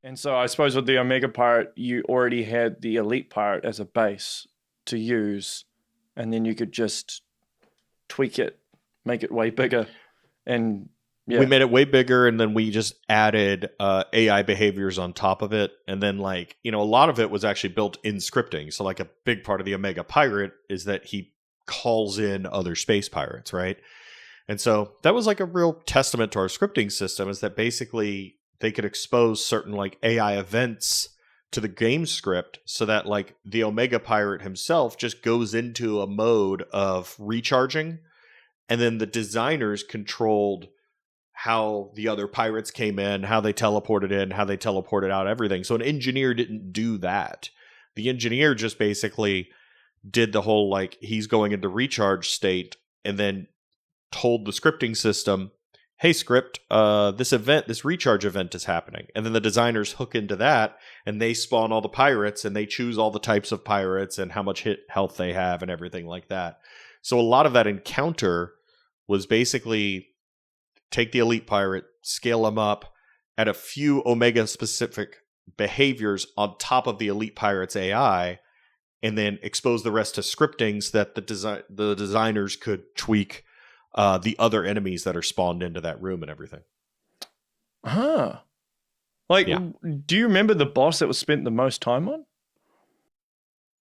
And so I suppose with the Omega Pirate, you already had the Elite Pirate as a base to use, and then you could just tweak it, make it way bigger, and We yeah. made it way bigger, and then we just added AI behaviors on top of it. And then, like, a lot of it was actually built in scripting. So, like, a big part of the Omega Pirate is that he calls in other space pirates, right? And so that was like a real testament to our scripting system, is that basically they could expose certain like AI events to the game script so that like the Omega Pirate himself just goes into a mode of recharging, and then the designers controlled how the other pirates came in, how they teleported in, how they teleported out, everything. So an engineer didn't do that. The engineer just basically did the whole like he's going into recharge state, and then told the scripting system, hey script, this recharge event is happening. And then the designers hook into that, and they spawn all the pirates, and they choose all the types of pirates and how much hit health they have and everything like that. So a lot of that encounter was basically take the elite pirate, scale them up, add a few Omega specific behaviors on top of the elite pirate's AI, and then expose the rest to scripting so that the designers could tweak the other enemies that are spawned into that room and everything. Huh. Like, Yeah. do you remember the boss that was spent the most time on?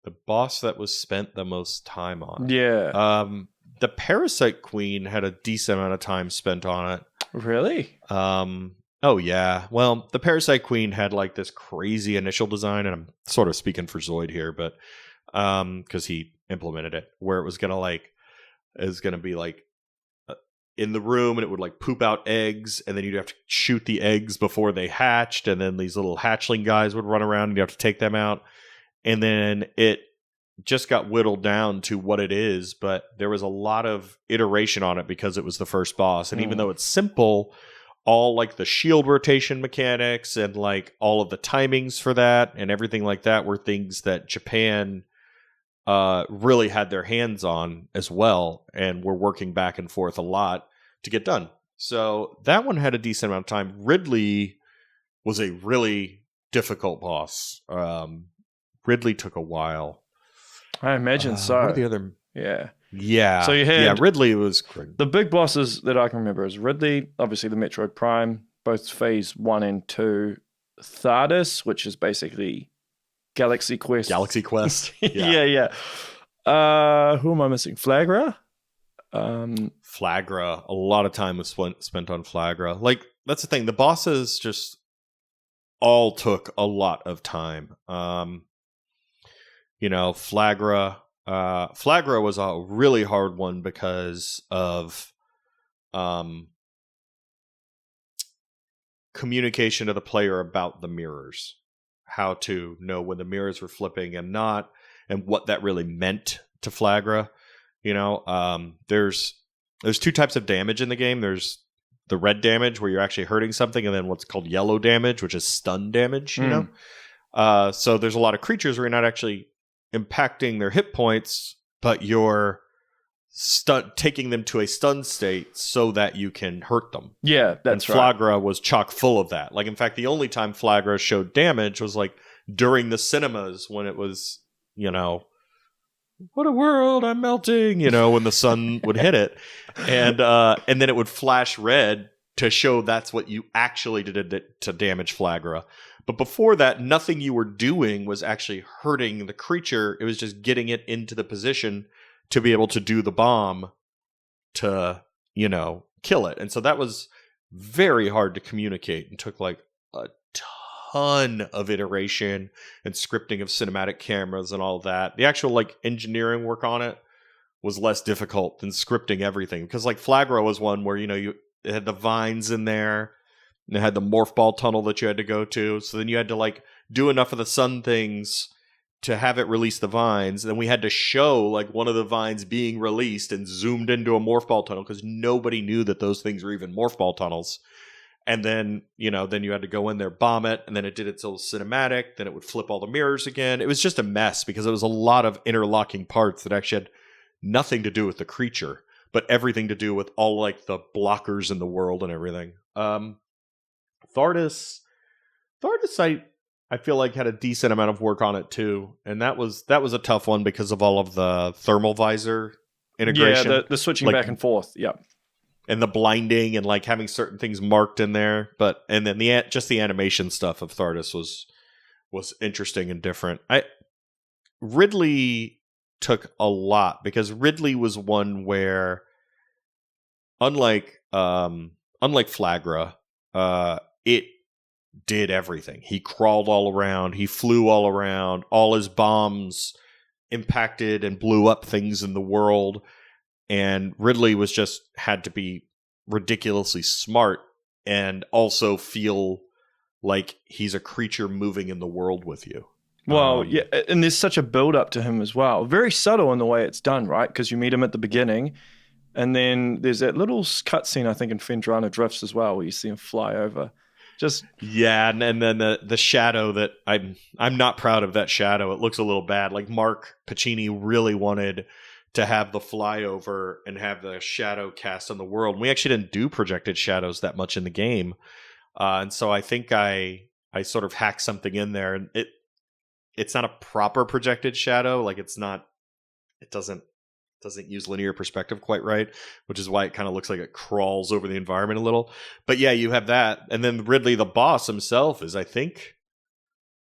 The boss that was spent the most time on. Yeah. The Parasite Queen had a decent amount of time spent on it. Really? Oh, yeah. Well, the Parasite Queen had like this crazy initial design, and I'm sort of speaking for Zoid here, but because he implemented it, where it was going to be like in the room, and it would like poop out eggs, and then you'd have to shoot the eggs before they hatched, and then these little hatchling guys would run around, and you have to take them out. And then it just got whittled down to what it is, but there was a lot of iteration on it because it was the first boss. And even though it's simple, all like the shield rotation mechanics and like all of the timings for that and everything like that were things that Japan really had their hands on as well, and were working back and forth a lot to get done. So that one had a decent amount of time. Ridley was a really difficult boss. Ridley took a while. I imagine so. What are the other? Yeah. So you had Ridley was great. The big bosses that I can remember is Ridley, obviously the Metroid Prime, both phase 1 and 2. Thardus, which is basically Galaxy Quest. Yeah. Who am I missing? Flaaghra? Flaaghra. A lot of time was spent on Flaaghra. Like, that's the thing. The bosses just all took a lot of time. Flaaghra. Flaaghra was a really hard one because of communication to the player about the mirrors, how to know when the mirrors were flipping and not, and what that really meant to Flaaghra. There's two types of damage in the game. There's the red damage where you're actually hurting something, and then what's called yellow damage, which is stun damage. So there's a lot of creatures where you're not actually impacting their hit points, but you're taking them to a stun state so that you can hurt them. Yeah, that's and right. Flaaghra was chock full of that. Like, in fact, the only time Flaaghra showed damage was like during the cinemas when it was, what a world, I'm melting, when the sun would hit it. And then it would flash red to show that's what you actually did to damage Flaaghra. But before that, nothing you were doing was actually hurting the creature. It was just getting it into the position to be able to do the bomb to, kill it. And so that was very hard to communicate and took like a ton of iteration and scripting of cinematic cameras and all that. The actual like engineering work on it was less difficult than scripting everything, because like Flaaghra was one where, it had the vines in there. And it had the morph ball tunnel that you had to go to. So then you had to like do enough of the sun things to have it release the vines. Then we had to show like one of the vines being released and zoomed into a morph ball tunnel, because nobody knew that those things were even morph ball tunnels. And then, then you had to go in there, bomb it, and then it did its little cinematic. Then it would flip all the mirrors again. It was just a mess because it was a lot of interlocking parts that actually had nothing to do with the creature, but everything to do with all like the blockers in the world and everything. Thardus Thardus, I feel like had a decent amount of work on it too, and that was a tough one because of all of the thermal visor integration. Yeah, the switching back and forth. Yeah, and the blinding and like having certain things marked in there. And then the animation stuff of Thardus was interesting and different. Ridley took a lot because Ridley was one where, unlike Flaaghra, it did everything. He crawled all around, he flew all around, all his bombs impacted and blew up things in the world. And Ridley had to be ridiculously smart and also feel like he's a creature moving in the world with you. Well, yeah, and there's such a build up to him as well. Very subtle in the way it's done, right? Because you meet him at the beginning, and then there's that little cutscene, I think, in Fendrana Drifts as well, where you see him fly over. And then the shadow that I'm not proud of that shadow. It looks a little bad. Like Mark Pacini really wanted to have the flyover and have the shadow cast on the world. We actually didn't do projected shadows that much in the game. And so I think I sort of hacked something in there, and it's not a proper projected shadow. Like it doesn't use linear perspective quite right, which is why it kind of looks like it crawls over the environment a little. But yeah, you have that. And then Ridley, the boss himself, is I think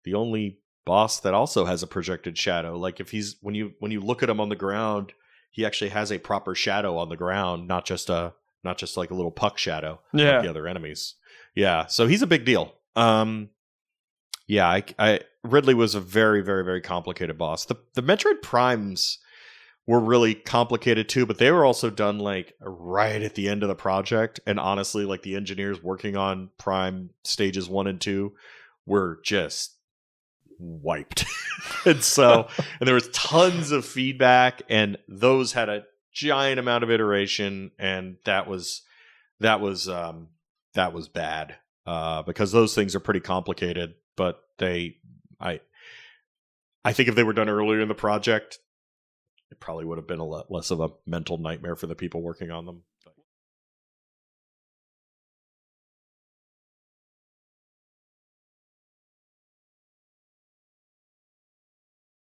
the only boss that also has a projected shadow. Like if when you look at him on the ground, he actually has a proper shadow on the ground, not just like a little puck shadow like the other enemies. Yeah, so he's a big deal. Ridley was a very, very, very complicated boss. The Metroid Primes were really complicated too, but they were also done like right at the end of the project. And honestly, like the engineers working on Prime stages 1 and 2 were just wiped. And there was tons of feedback, and those had a giant amount of iteration, and that was bad because those things are pretty complicated. But I think if they were done earlier in the project, it probably would have been a lot less of a mental nightmare for the people working on them.